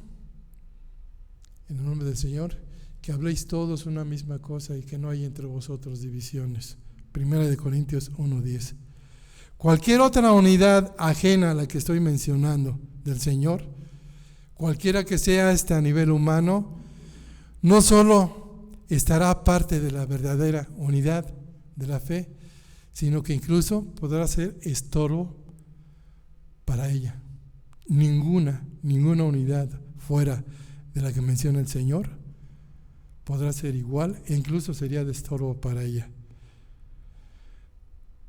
en el nombre del Señor, que habléis todos una misma cosa y que no haya entre vosotros divisiones. 1 de Corintios 1:10. Cualquier otra unidad ajena a la que estoy mencionando del Señor, cualquiera que sea a nivel humano, no solo estará aparte de la verdadera unidad de la fe, sino que incluso podrá ser estorbo para ella. Ninguna unidad fuera de la que menciona el Señor podrá ser igual e incluso sería de estorbo para ella.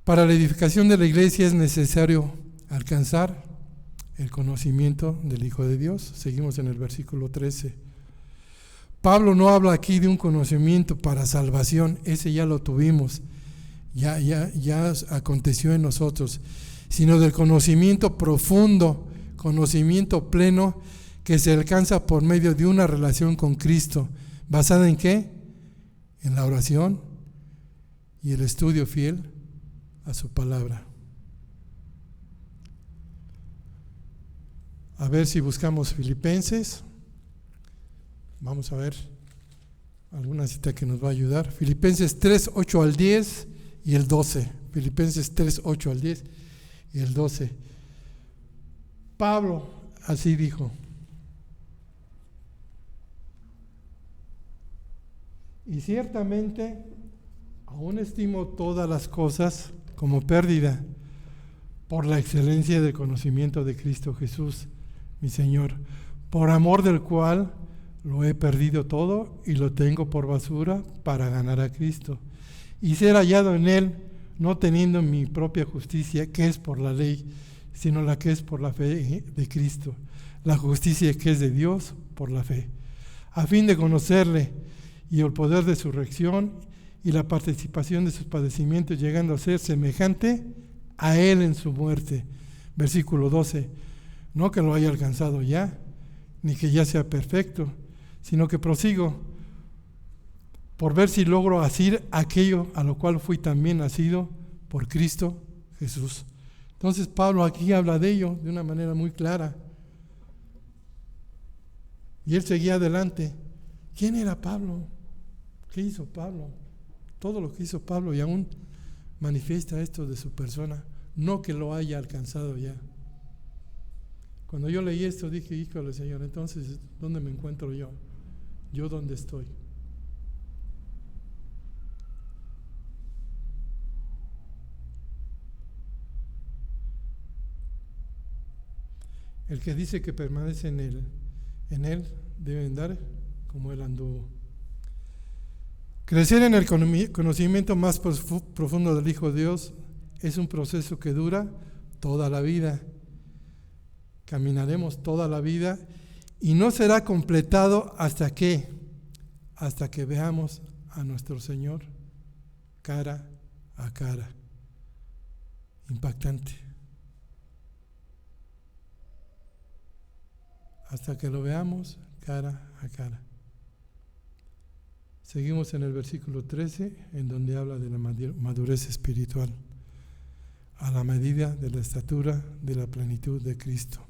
Para la edificación de la iglesia es necesario alcanzar el conocimiento del Hijo de Dios. Seguimos en el versículo 13. Pablo no habla aquí de un conocimiento para salvación, ese ya lo tuvimos, ya aconteció en nosotros, sino del conocimiento profundo, conocimiento pleno que se alcanza por medio de una relación con Cristo. ¿Basada en qué? En la oración y el estudio fiel a su palabra. A ver si buscamos Filipenses, Vamos a ver alguna cita que nos va a ayudar. Filipenses 3, 8 al 10 y el 12. Filipenses 3, 8 al 10 y el 12. Pablo así dijo: y ciertamente aún estimo todas las cosas como pérdida por la excelencia del conocimiento de Cristo Jesús, mi Señor, por amor del cual lo he perdido todo y lo tengo por basura para ganar a Cristo y ser hallado en Él, no teniendo mi propia justicia, que es por la ley, sino la que es por la fe de Cristo, la justicia que es de Dios por la fe, a fin de conocerle y el poder de su resurrección y la participación de sus padecimientos, llegando a ser semejante a Él en su muerte. Versículo 12, no que lo haya alcanzado ya, ni que ya sea perfecto, sino que prosigo por ver si logro asir aquello a lo cual fui también nacido por Cristo Jesús. Entonces Pablo aquí habla de ello de una manera muy clara. Y él seguía adelante. ¿Quién era Pablo? ¿Qué hizo Pablo? Todo lo que hizo Pablo, y aún manifiesta esto de su persona, no que lo haya alcanzado ya. Cuando yo leí esto dije: híjole, Señor, entonces ¿dónde me encuentro yo? ¿Yo dónde estoy? El que dice que permanece en él debe andar como Él anduvo. Crecer en el conocimiento más profundo del Hijo de Dios es un proceso que dura toda la vida. Caminaremos toda la vida y no será completado hasta que veamos a nuestro Señor cara a cara. Impactante. Hasta que lo veamos cara a cara. Seguimos en el versículo 13, en donde habla de la madurez espiritual, a la medida de la estatura de la plenitud de Cristo.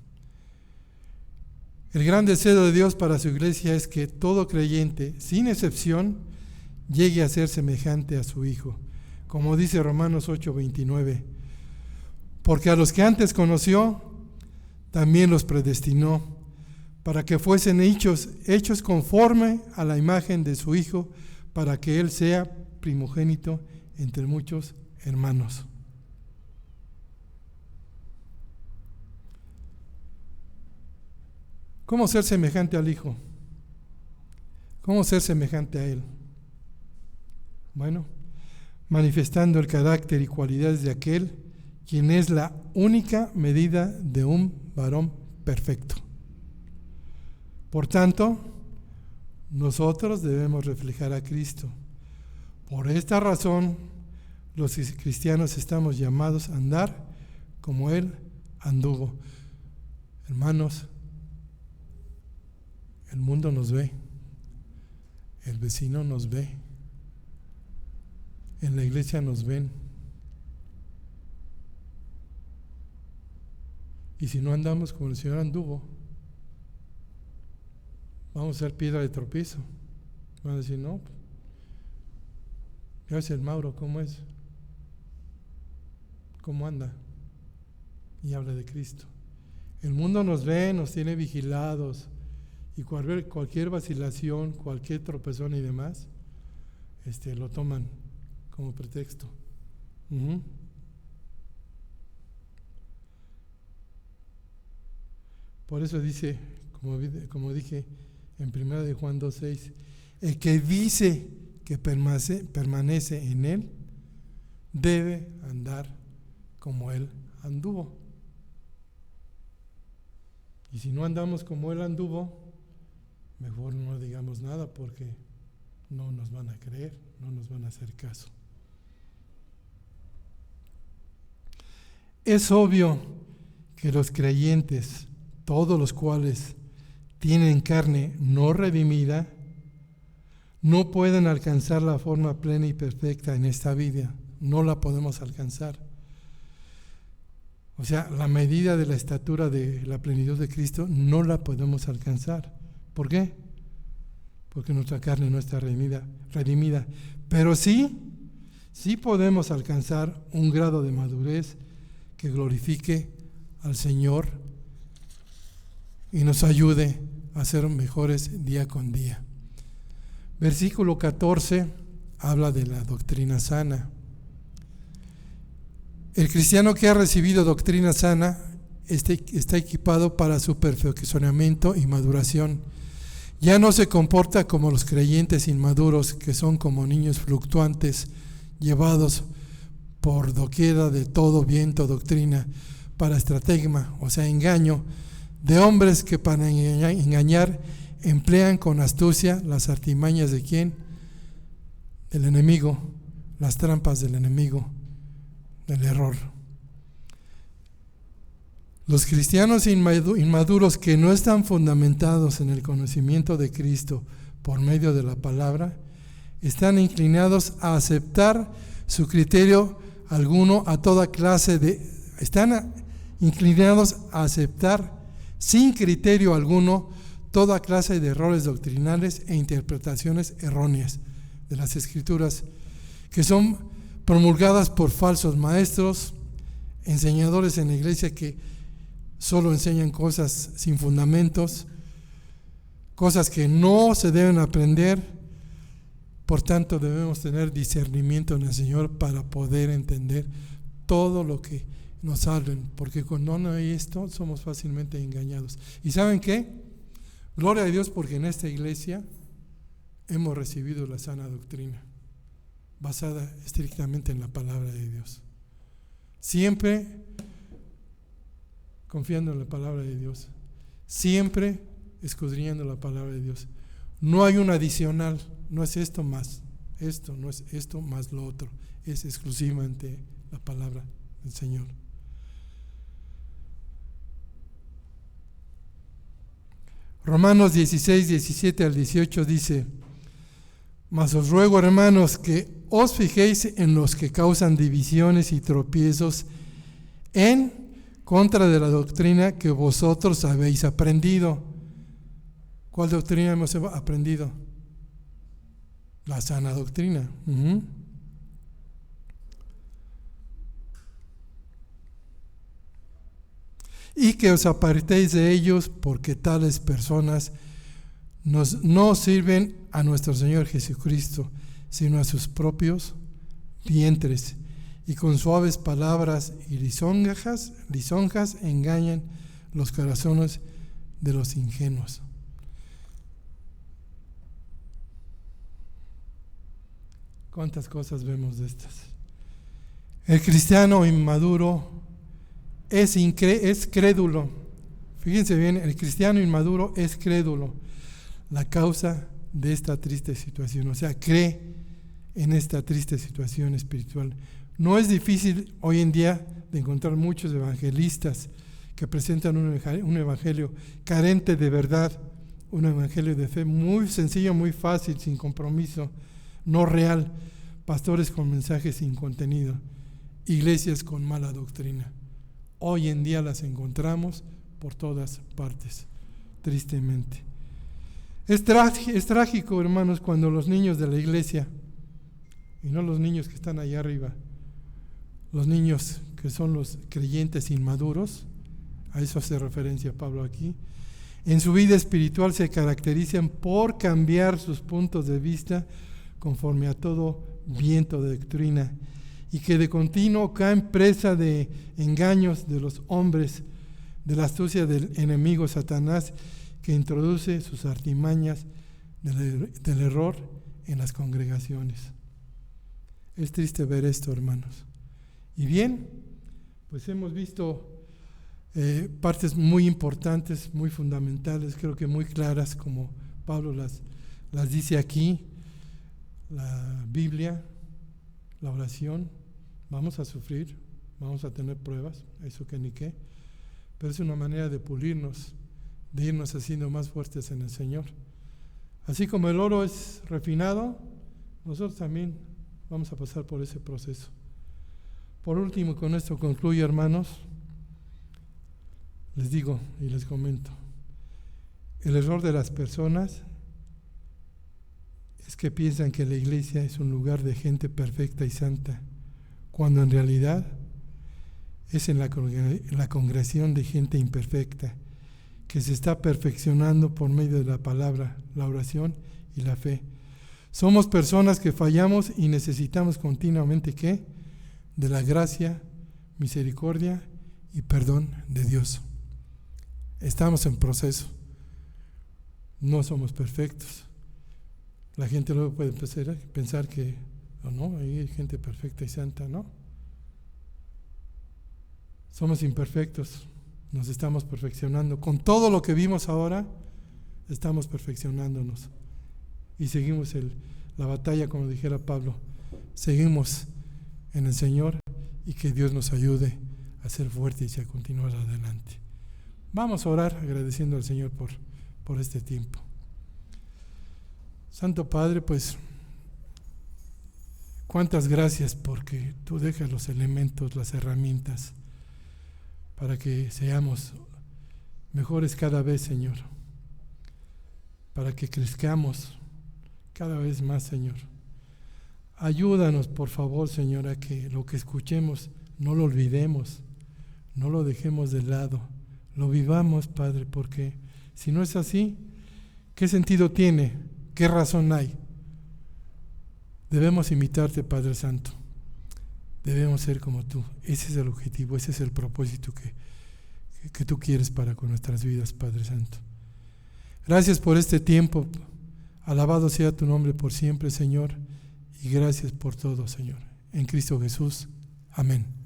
El gran deseo de Dios para su iglesia es que todo creyente, sin excepción, llegue a ser semejante a su Hijo, como dice Romanos 8:29, porque a los que antes conoció, también los predestinó, para que fuesen hechos conforme a la imagen de su Hijo, para que Él sea primogénito entre muchos hermanos. ¿Cómo ser semejante al Hijo? ¿Cómo ser semejante a Él? Bueno, manifestando el carácter y cualidades de aquel quien es la única medida de un varón perfecto. Por tanto, nosotros debemos reflejar a Cristo. Por esta razón, los cristianos estamos llamados a andar como Él anduvo. Hermanos, el mundo nos ve, el vecino nos ve, en la iglesia nos ven. Y si no andamos como el Señor anduvo, vamos a ser piedra de tropiezo. Van a decir: no, ya es el Mauro, ¿cómo es? ¿Cómo anda? Y habla de Cristo. El mundo nos ve, nos tiene vigilados, y cualquier vacilación, cualquier tropezón y demás, lo toman como pretexto. Por eso dice, como dije en 1 de Juan 2:6, el que dice que permanece en Él debe andar como Él anduvo. Y si no andamos como Él anduvo, mejor no digamos nada, porque no nos van a creer, no nos van a hacer caso. Es obvio que los creyentes, todos los cuales tienen carne no redimida, no pueden alcanzar la forma plena y perfecta en esta vida. No la podemos alcanzar. O sea, la medida de la estatura de la plenitud de Cristo no la podemos alcanzar. ¿Por qué? porque nuestra carne no está redimida. Pero sí podemos alcanzar un grado de madurez que glorifique al Señor y nos ayude a ser mejores día con día. Versículo 14 habla de la doctrina sana. El cristiano que ha recibido doctrina sana está equipado para su perfeccionamiento y maduración. Ya no se comporta como los creyentes inmaduros, que son como niños fluctuantes, llevados por doquiera de todo viento, doctrina, para estratagema, o sea, engaño, de hombres que para engañar emplean con astucia las artimañas de ¿quién? Del enemigo, las trampas del enemigo, del error. Los cristianos inmaduros que no están fundamentados en el conocimiento de Cristo por medio de la palabra, están inclinados a aceptar su criterio alguno a toda clase están inclinados a aceptar sin criterio alguno toda clase de errores doctrinales e interpretaciones erróneas de las Escrituras, que son promulgadas por falsos maestros, enseñadores en la iglesia que solo enseñan cosas sin fundamentos, cosas que no se deben aprender. Por tanto, debemos tener discernimiento en el Señor para poder entender todo lo que nos hablen, porque cuando no hay esto, somos fácilmente engañados. ¿Y saben qué? Gloria a Dios, porque en esta iglesia hemos recibido la sana doctrina, basada estrictamente en la palabra de Dios. Siempre confiando en la palabra de Dios, siempre escudriñando la palabra de Dios. No hay un adicional, no es esto más esto, no es esto más lo otro, es exclusivamente la palabra del Señor. Romanos 16, 17 al 18 dice: mas os ruego, hermanos, que os fijéis en los que causan divisiones y tropiezos en contra de la doctrina que vosotros habéis aprendido. ¿Cuál doctrina hemos aprendido? La sana doctrina. Y que os apartéis de ellos, porque tales personas no sirven a nuestro Señor Jesucristo, sino a sus propios vientres, y con suaves palabras y lisonjas engañan los corazones de los ingenuos. ¿Cuántas cosas vemos de estas? El cristiano inmaduro es crédulo. Fíjense bien, el cristiano inmaduro es crédulo. La causa de esta triste situación, o sea, cree en esta triste situación espiritual. No es difícil hoy en día de encontrar muchos evangelistas que presentan un evangelio carente de verdad, un evangelio de fe muy sencillo, muy fácil, sin compromiso, no real, pastores con mensajes sin contenido, iglesias con mala doctrina. Hoy en día las encontramos por todas partes, tristemente. Es trágico, hermanos, cuando los niños de la iglesia, y no los niños que están allá arriba, los niños que son los creyentes inmaduros, a eso hace referencia Pablo aquí, en su vida espiritual se caracterizan por cambiar sus puntos de vista conforme a todo viento de doctrina, y que de continuo caen presa de engaños de los hombres, de la astucia del enemigo Satanás, que introduce sus artimañas del error en las congregaciones. Es triste ver esto, hermanos. Y bien, pues hemos visto partes muy importantes, muy fundamentales, creo que muy claras, como Pablo las dice aquí: la Biblia, la oración. Vamos a sufrir, vamos a tener pruebas, eso que ni qué, pero es una manera de pulirnos, de irnos haciendo más fuertes en el Señor. Así como el oro es refinado, nosotros también vamos a pasar por ese proceso. Por último, con esto concluyo, hermanos, les digo y les comento: el error de las personas es que piensan que la iglesia es un lugar de gente perfecta y santa, cuando en realidad es en la congregación de gente imperfecta, que se está perfeccionando por medio de la palabra, la oración y la fe. Somos personas que fallamos y necesitamos continuamente, ¿qué? De la gracia, misericordia y perdón de Dios. Estamos en proceso. No somos perfectos. La gente luego puede pensar que no, ahí hay gente perfecta y santa, ¿no? Somos imperfectos, nos estamos perfeccionando. Con todo lo que vimos ahora, estamos perfeccionándonos. Y seguimos la batalla, como dijera Pablo. Seguimos en el Señor y que Dios nos ayude a ser fuertes y a continuar adelante. Vamos a orar agradeciendo al Señor por este tiempo. Santo Padre, pues cuántas gracias porque tú dejas los elementos, las herramientas para que seamos mejores cada vez, Señor, para que crezcamos cada vez más, Señor. Ayúdanos, por favor, Señor, a que lo que escuchemos no lo olvidemos, no lo dejemos de lado, lo vivamos, Padre, porque si no es así, ¿qué sentido tiene? ¿Qué razón hay? Debemos imitarte, Padre Santo. Debemos ser como tú. Ese es el objetivo, ese es el propósito que tú quieres para con nuestras vidas, Padre Santo. Gracias por este tiempo. Alabado sea tu nombre por siempre, Señor. Y gracias por todo, Señor. En Cristo Jesús. Amén.